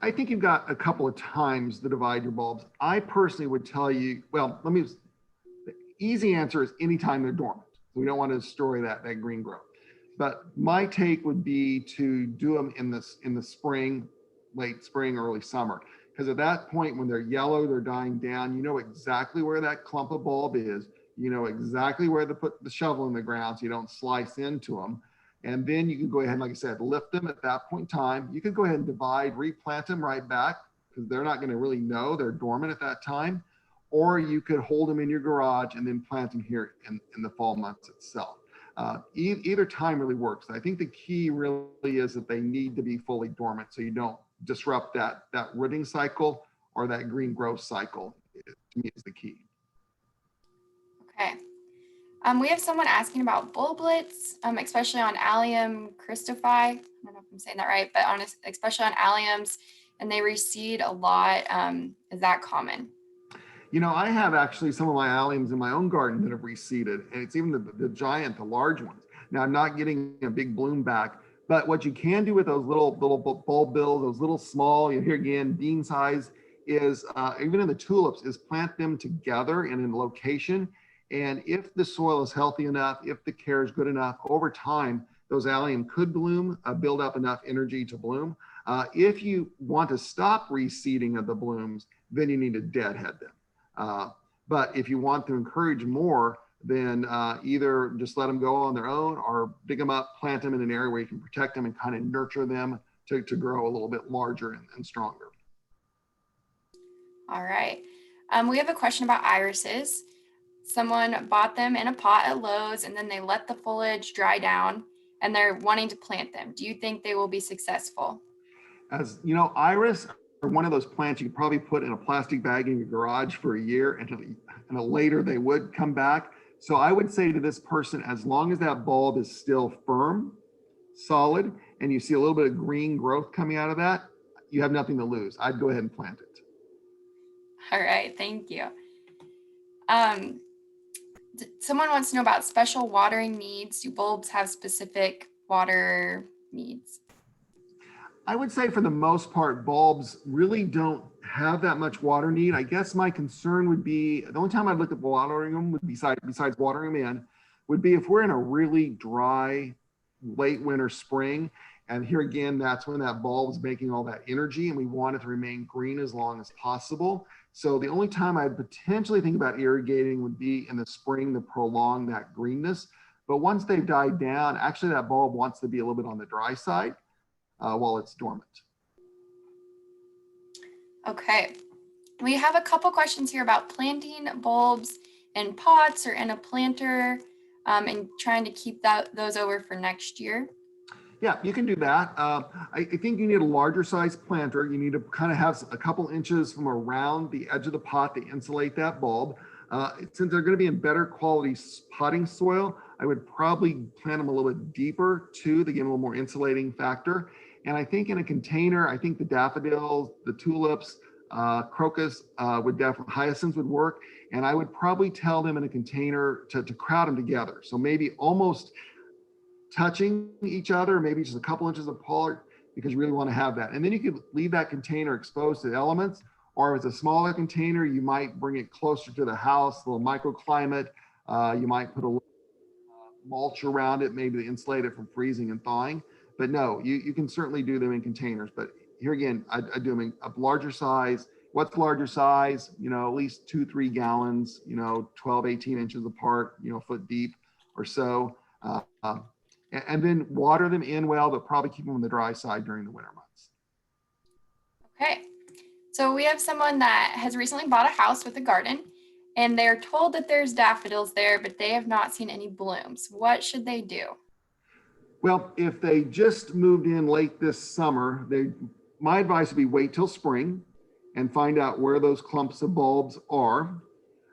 I think you've got a couple of times to divide your bulbs. I personally would tell you, well, the easy answer is anytime they're dormant. We don't want to destroy that green growth. But my take would be to do them in the spring, late spring, early summer. Because at that point, when they're yellow, they're dying down, you know exactly where that clump of bulb is. You know exactly where to put the shovel in the ground so you don't slice into them. And then you can go ahead and, like I said, lift them at that point in time. You can go ahead and divide, replant them right back, because they're not going to really know they're dormant at that time. Or you could hold them in your garage and then plant them here in the fall months itself. Either time really works. I think the key really is that they need to be fully dormant so you don't disrupt that rooting cycle or that green growth cycle. To me, is the key. Okay. We have someone asking about bulblets, especially on Allium christophi. I don't know if I'm saying that right, but especially on alliums, and they reseed a lot. Is that common? I have actually some of my alliums in my own garden that have reseeded, and it's even the large ones. Now, I'm not getting a big bloom back, but what you can do with those little bulb bills, those little small, here again, bean size, is even in the tulips, is plant them together in a location. And if the soil is healthy enough, if the care is good enough, over time, those allium could bloom, build up enough energy to bloom. If you want to stop reseeding of the blooms, then you need to deadhead them. But if you want to encourage more, then either just let them go on their own or dig them up, plant them in an area where you can protect them and kind of nurture them to grow a little bit larger and stronger. All right. We have a question about irises. Someone bought them in a pot at Lowe's and then they let the foliage dry down and they're wanting to plant them. Do you think they will be successful? As you know, iris are one of those plants you could probably put in a plastic bag in your garage for a year and later they would come back. So I would say to this person, as long as that bulb is still firm, solid, and you see a little bit of green growth coming out of that, you have nothing to lose. I'd go ahead and plant it. All right, thank you. Someone wants to know about special watering needs. Do bulbs have specific water needs? I would say for the most part, bulbs really don't have that much water need. I guess my concern would be, the only time I'd look at watering them would besides watering them in, would be if we're in a really dry late winter, spring. And here again, that's when that bulb is making all that energy and we want it to remain green as long as possible. So the only time I'd potentially think about irrigating would be in the spring to prolong that greenness. But once they've died down, actually that bulb wants to be a little bit on the dry side while it's dormant. Okay. We have a couple questions here about planting bulbs in pots or in a planter and trying to keep those over for next year. Yeah, you can do that. I think you need a larger size planter. You need to kind of have a couple inches from around the edge of the pot to insulate that bulb. Since they're going to be in better quality potting soil, I would probably plant them a little bit deeper too to give them a little more insulating factor. And I think in a container, I think the daffodils, the tulips, crocus would definitely, hyacinths would work. And I would probably tell them in a container to crowd them together. So maybe almost touching each other, maybe just a couple inches apart, because you really want to have that. And then you could leave that container exposed to the elements, or if it's a smaller container, you might bring it closer to the house, a little microclimate. You might put a little mulch around it, maybe to insulate it from freezing and thawing. But no, you can certainly do them in containers. But here again, I do them in a larger size. What's larger size? At least 2-3 gallons, 12, 18 inches apart, foot deep or so. And then water them in well, but probably keep them on the dry side during the winter months. Okay. So we have someone that has recently bought a house with a garden, and they're told that there's daffodils there, but they have not seen any blooms. What should they do? Well, if they just moved in late this summer, my advice would be wait till spring and find out where those clumps of bulbs are,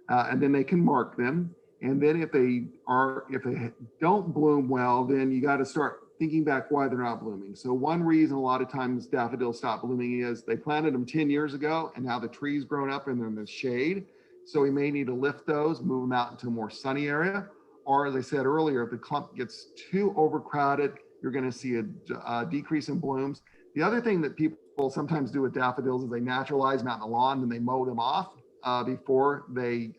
and then they can mark them. And then if they don't bloom well, then you got to start thinking back why they're not blooming. So one reason a lot of times daffodils stop blooming is they planted them 10 years ago, and now the tree's grown up and they're in the shade. So we may need to lift those, move them out into a more sunny area. Or as I said earlier, if the clump gets too overcrowded, you're going to see a decrease in blooms. The other thing that people sometimes do with daffodils is they naturalize them out in the lawn and they mow them off before they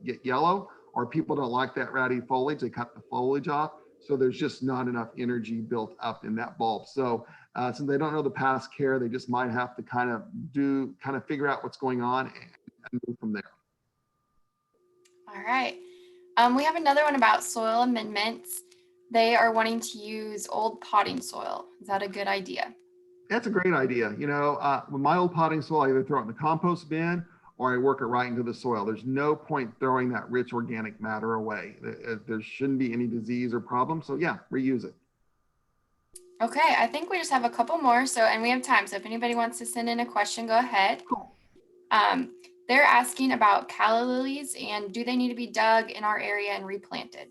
get yellow. Or people don't like that ratty foliage, they cut the foliage off. So there's just not enough energy built up in that bulb. So since they don't know the past care, they just might have to kind of figure out what's going on and move from there. All right. We have another one about soil amendments. They are wanting to use old potting soil. Is that a good idea? That's a great idea. With my old potting soil, I either throw it in the compost bin or I work it right into the soil. There's no point throwing that rich organic matter away. There shouldn't be any disease or problem. So yeah, reuse it. Okay, I think we just have a couple more. And we have time. So if anybody wants to send in a question, go ahead. Cool. They're asking about calla lilies and do they need to be dug in our area and replanted?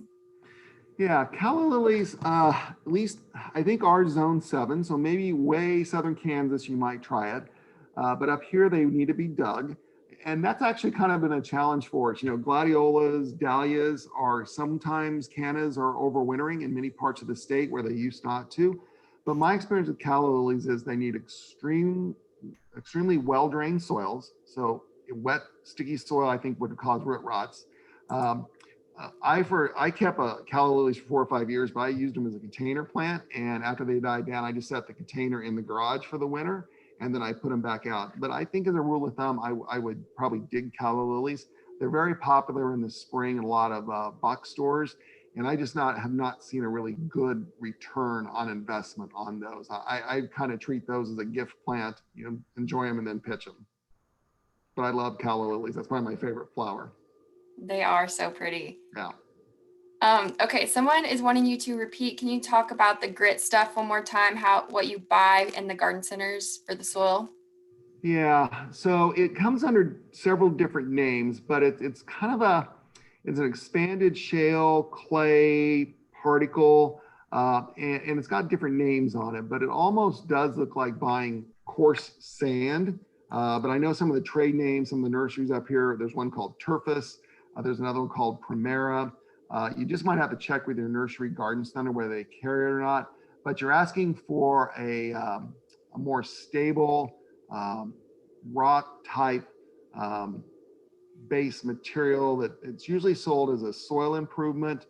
Yeah, calla lilies, at least I think are zone 7. So maybe way southern Kansas, you might try it. But up here, they need to be dug. And that's actually kind of been a challenge for us. Gladiolas, dahlias are sometimes cannas are overwintering in many parts of the state where they used not to. But my experience with calla lilies is they need extremely well-drained soils. So wet, sticky soil, I think, would cause root rots. I kept calla lilies for 4 or 5 years, but I used them as a container plant. And after they died down, I just set the container in the garage for the winter. And then I put them back out. But I think as a rule of thumb, I would probably dig calla lilies. They're very popular in the spring in a lot of box stores. And I just have not seen a really good return on investment on those. I kind of treat those as a gift plant, enjoy them and then pitch them. But I love calla lilies. That's probably my favorite flower. They are so pretty. Yeah. Okay, someone is wanting you to repeat. Can you talk about the grit stuff one more time? What you buy in the garden centers for the soil? Yeah, so it comes under several different names, but it's kind of it's an expanded shale clay particle, and it's got different names on it, but it almost does look like buying coarse sand. But I know some of the trade names, some of the nurseries up here, there's one called Turfus, there's another one called Primera. You just might have to check with your nursery garden center whether they carry it or not, but you're asking for a more stable rock type base material that it's usually sold as a soil improvement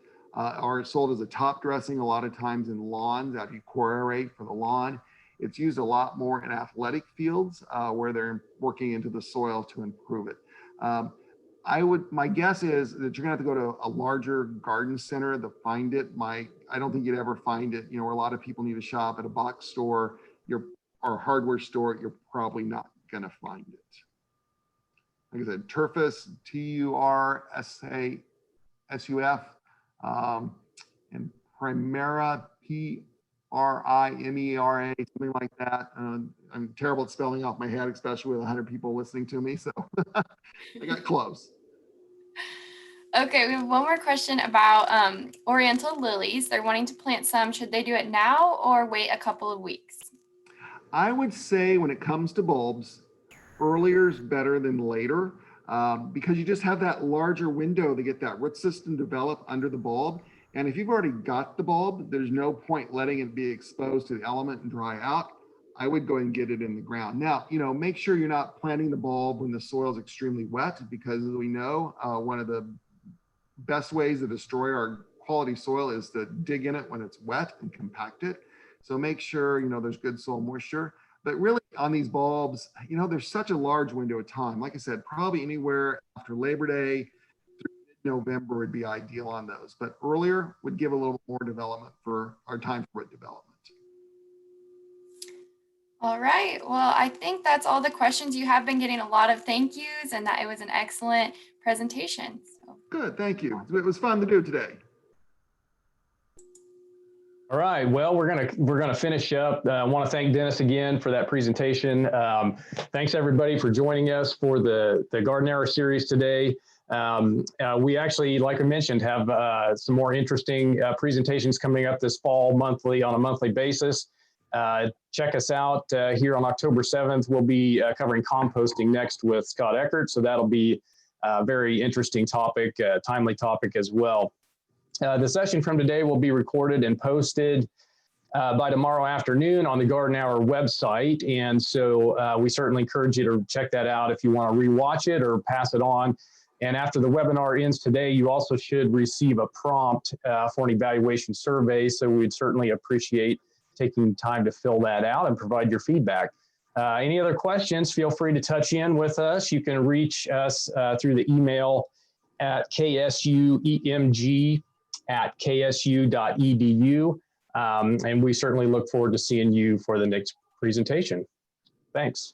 or sold as a top dressing a lot of times in lawns after you core aerate for the lawn. It's used a lot more in athletic fields where they're working into the soil to improve it. My guess is that you're gonna have to go to a larger garden center to find it. I don't think you'd ever find it, where a lot of people need to shop at a box store, or a hardware store, you're probably not gonna find it. Like I said, Turfus, Tursasuf, and Primera, Primera, something like that. I'm terrible at spelling off my head, especially with 100 people listening to me, so I got close. Okay, we have one more question about oriental lilies. They're wanting to plant some. Should they do it now or wait a couple of weeks? I would say when it comes to bulbs, earlier is better than later, because you just have that larger window to get that root system develop under the bulb. And if you've already got the bulb, there's no point letting it be exposed to the element and dry out. I would go and get it in the ground. Now, make sure you're not planting the bulb when the soil is extremely wet, because as we know, one of the best ways to destroy our quality soil is to dig in it when it's wet and compact it. So make sure, there's good soil moisture. But really on these bulbs, there's such a large window of time. Like I said, probably anywhere after Labor Day through November would be ideal on those. But earlier would give a little more development for our time for root development. All right. Well, I think that's all the questions. You have been getting a lot of thank yous and that it was an excellent presentation. So. Good. Thank you. It was fun to do today. All right. Well, we're gonna finish up. I want to thank Dennis again for that presentation. Thanks everybody for joining us for the Garden Hour series today. We actually, like I mentioned, have some more interesting presentations coming up this fall on a monthly basis. Check us out here on October 7th. We'll be covering composting next with Scott Eckert. So that'll be a very interesting topic, timely topic as well. The session from today will be recorded and posted by tomorrow afternoon on the Garden Hour website. And so we certainly encourage you to check that out if you want to rewatch it or pass it on. And after the webinar ends today, you also should receive a prompt for an evaluation survey. So we'd certainly appreciate taking time to fill that out and provide your feedback. Any other questions, feel free to touch in with us. You can reach us through the email at ksuemg@ksu.edu. And we certainly look forward to seeing you for the next presentation. Thanks.